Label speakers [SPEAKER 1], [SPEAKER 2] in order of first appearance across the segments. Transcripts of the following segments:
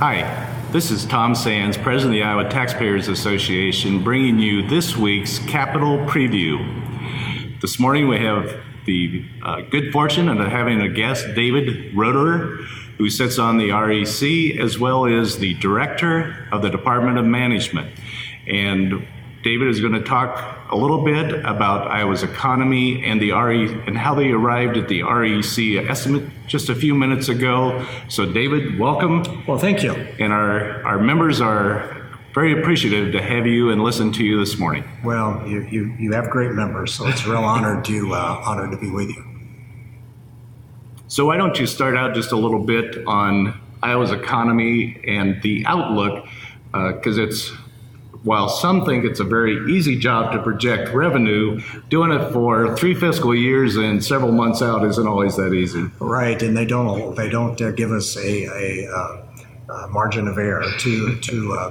[SPEAKER 1] Hi, this is Tom Sands, President of the Iowa Taxpayers Association, bringing you this week's Capital Preview. This morning we have the good fortune of having a guest, David Roederer, who sits on the REC, as well as the Director of the Department of Management. And David is going to talk a little bit about Iowa's economy and and how they arrived at the REC estimate just a few minutes ago. So David, welcome.
[SPEAKER 2] Well, thank you.
[SPEAKER 1] And our members are very appreciative to have you and listen to you this morning.
[SPEAKER 2] Well, you have great members, so it's a real honor to be with you.
[SPEAKER 1] So why don't you start out just a little bit on Iowa's economy and the outlook, because while some think it's a very easy job to project revenue, doing it for 3 fiscal years and several months out isn't always that easy.
[SPEAKER 2] Right, and they don't give us a margin of error to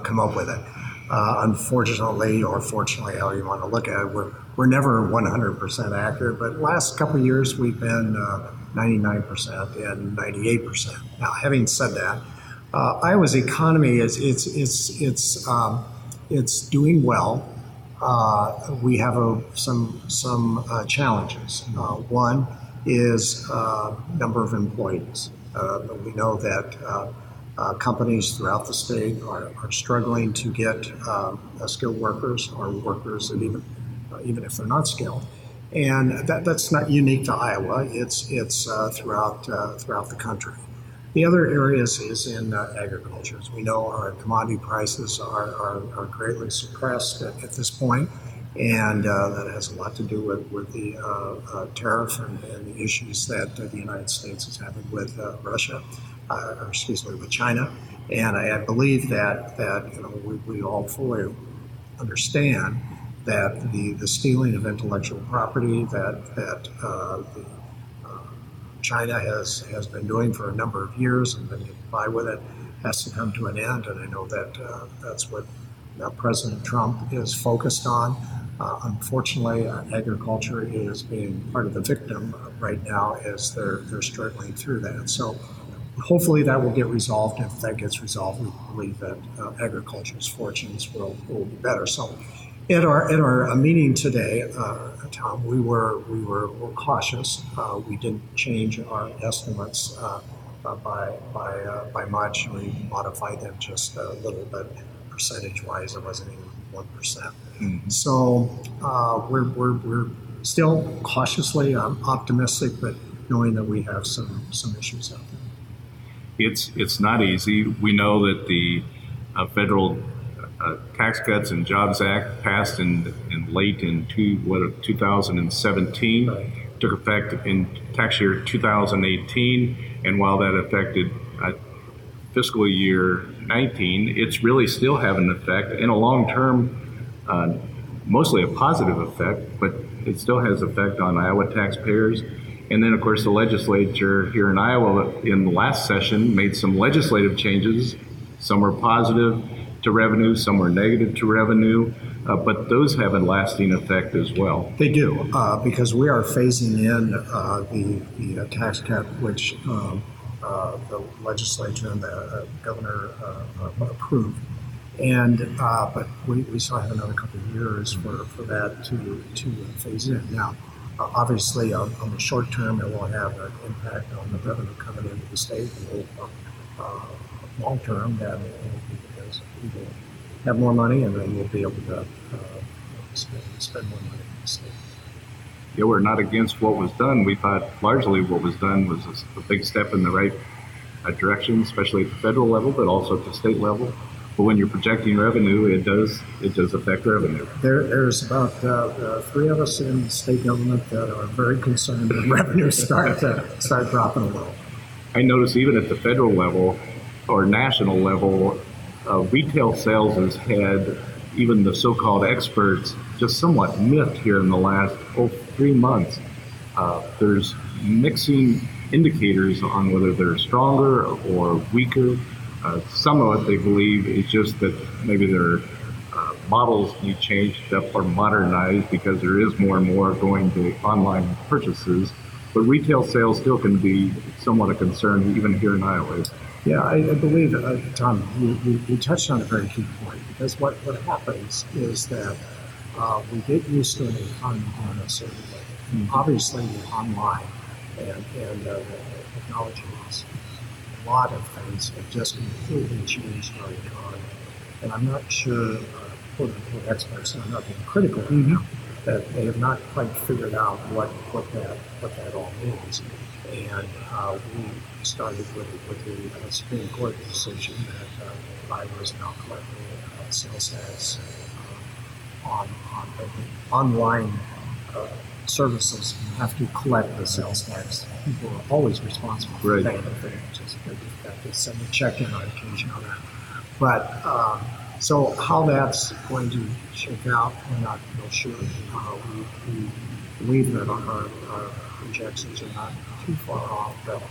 [SPEAKER 2] come up with it. Unfortunately, or fortunately, however you want to look at it, we're never 100% accurate. But last couple of years we've been 99% and 98%. Now, having said that, Iowa's economy it's doing well. We have some challenges. One is number of employees. We know that companies throughout the state are struggling to get skilled workers or workers that even if they're not skilled. And that's not unique to Iowa. It's throughout the country. The other areas is in agriculture. As we know, our commodity prices are greatly suppressed at this point, and that has a lot to do with the tariff and the issues that the United States is having with with China. And I believe that we all fully understand that the stealing of intellectual property that China has been doing for a number of years and been getting by with it has to come to an end. And I know that that's what President Trump is focused on. Unfortunately, agriculture is being part of the victim right now as they're struggling through that. So hopefully that will get resolved. If that gets resolved, we believe that agriculture's fortunes will be better. So at our meeting today, Tom, we were cautious. We didn't change our estimates by much. We modified them just a little bit. Percentage-wise, it wasn't even 1%. Mm-hmm. So we're still cautiously optimistic, but knowing that we have some issues out there.
[SPEAKER 1] It's not easy. We know that the federal Tax Cuts and Jobs Act passed in 2017, right. Took effect in tax year 2018, and while that affected fiscal year 19, it's really still having an effect, and a long-term, mostly a positive effect, but it still has effect on Iowa taxpayers. And then, of course, the legislature here in Iowa in the last session made some legislative changes. Some were positive to revenue, some were negative to revenue, but those have a lasting effect as well.
[SPEAKER 2] They do, because we are phasing in the tax cut, which the legislature and the governor approved. And but we still have another couple of years for that to phase in. Now, obviously, on the short term, it will have an impact on the revenue coming into the state. And long term, that because we will have more money, and then we'll be able to spend more money in the state.
[SPEAKER 1] Yeah, we're not against what was done. We thought largely what was done was a big step in the right direction, especially at the federal level, but also at the state level. But when you're projecting revenue, it does affect revenue.
[SPEAKER 2] There's about 3 of us in state government that are very concerned when revenues start dropping a little.
[SPEAKER 1] I notice even at the federal level or national level, retail sales has had even the so-called experts just somewhat miffed here in the last 3 months. There's mixing indicators on whether they're stronger or weaker. Some of it they believe is just that maybe their models need changed up or modernized because there is more and more going to online purchases. But retail sales still can be somewhat a concern even here in Iowa.
[SPEAKER 2] Yeah, I believe, Tom, you touched on a very key point because what happens is that we get used to an economy going a certain way. Obviously, online and the technology is a lot of things have just completely changed our economy. And I'm not sure, quote unquote, experts, and I'm not being critical of them, that they have not quite figured out what that all means. And we started with the Supreme Court decision that providers now collecting sales tax on online services have to collect the sales tax. People are always responsible for
[SPEAKER 1] Right.
[SPEAKER 2] paying it. They just have to send a check in on occasion on that. But so how that's going to shake out, we're not real sure. We believe that our projections are not too far off, but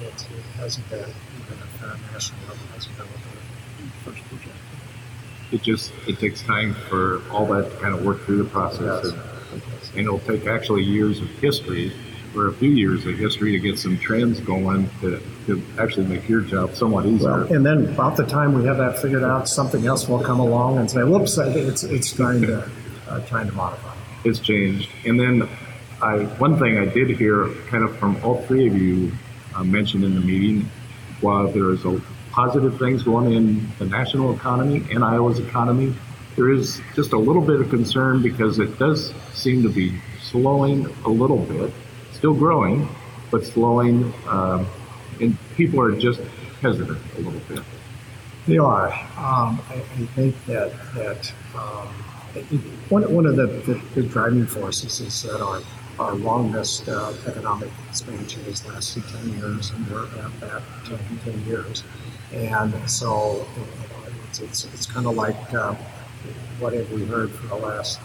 [SPEAKER 2] it hasn't been, even at the national level, hasn't been what the first projected.
[SPEAKER 1] It takes time for all that to kind of work through the process.
[SPEAKER 2] Yes.
[SPEAKER 1] And it'll take actually years of history, or a few years of history, to get some trends going to actually make your job somewhat easier.
[SPEAKER 2] Well, and then about the time we have that figured out, something else will come along and say, "Whoops, it's trying to modify."
[SPEAKER 1] It's changed. And then one thing I did hear kind of from all three of you mentioned in the meeting, while there's a positive things going in the national economy and Iowa's economy, there is just a little bit of concern because it does seem to be slowing a little bit, still growing, but slowing, and people are just hesitant a little bit.
[SPEAKER 2] They are. I think that one of the driving forces is that our longest economic expansion has lasted 10 years, and we're at that 10 years. And so it's kind of like what have we heard for the last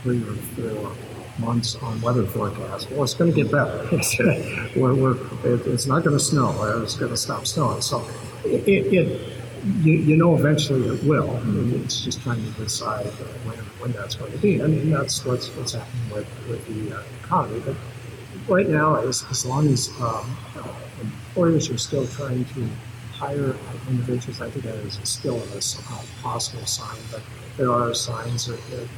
[SPEAKER 2] 3 or 4 months on weather forecasts? Well, it's going to get better. It's not going to snow. It's going to stop snowing. So you know eventually it will. It's just trying to decide when that's going to be. And that's what's happening with the economy. But right now, as long as employers are still trying to hire individuals, I think that is still a positive sign. But there are signs that it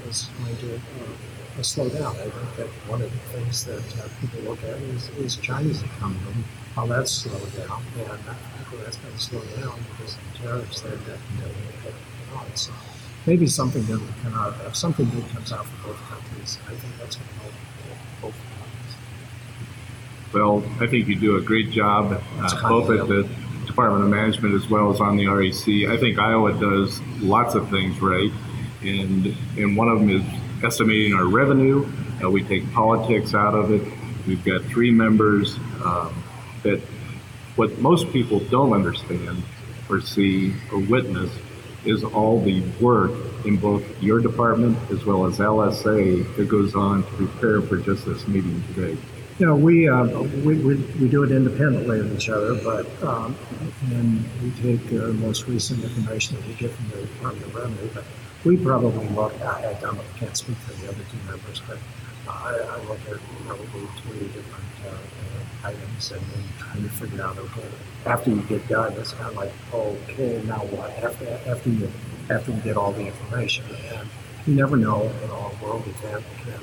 [SPEAKER 2] is going to slow down. I think that one of the things that people look at is China's economy, how that's slowed down, and I think that's going to slow down because of the tariffs that on. So maybe something good will come out. If something good comes out for both countries, I think that's going to help both countries.
[SPEAKER 1] Well, I think you do a great job, both at the Department of Management as well as on the REC. I think Iowa does lots of things right, and one of them is estimating our revenue. We take politics out of it. We've got 3 members that what most people don't understand or see or witness is all the work in both your department as well as LSA that goes on to prepare for just this meeting today.
[SPEAKER 2] You know, we do it independently of each other, but and we take the most recent information that we get from the Department of Revenue. But we probably look. I can't speak for the other 2 members, but I look at probably 3 different items and then trying to figure out. Okay, after you get done, it's kind of like, okay, now what? After you get all the information, and you never know. A world event can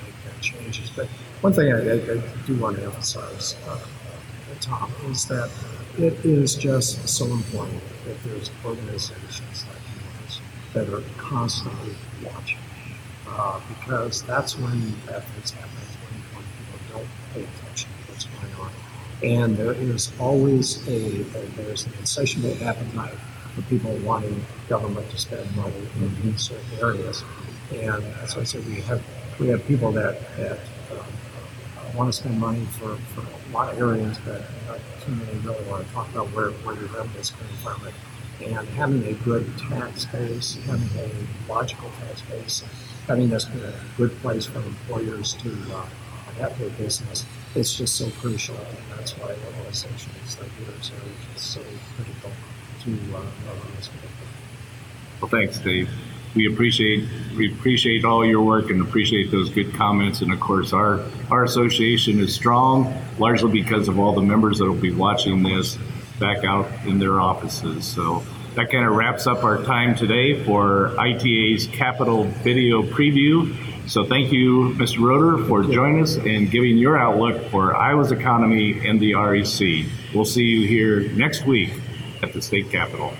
[SPEAKER 2] make changes, but. One thing I do want to emphasize, Tom, is that it is just so important that there's organizations like yours that are constantly watching, because that's when bad things happen, when people don't pay attention to what's going on. And there is always there's an insatiable appetite for people wanting government to spend money in certain areas. And as I said, we have people that want to spend money for a lot of areas, but not too many really want to talk about where your revenue is coming from. And having a good tax base, having a logical tax base, having this be a good place for employers to have their business, it's just so crucial. And that's why organizations like yours are just so critical to this.
[SPEAKER 1] Well, thanks, Dave. We appreciate all your work and appreciate those good comments. And of course, our association is strong, largely because of all the members that will be watching this. back out in their offices. So that kind of wraps up our time today for ITA's Capital Video Preview. So thank you, Mr. Roeder, for joining us and giving your outlook for Iowa's economy and the REC. We'll see you here next week at the state capitol.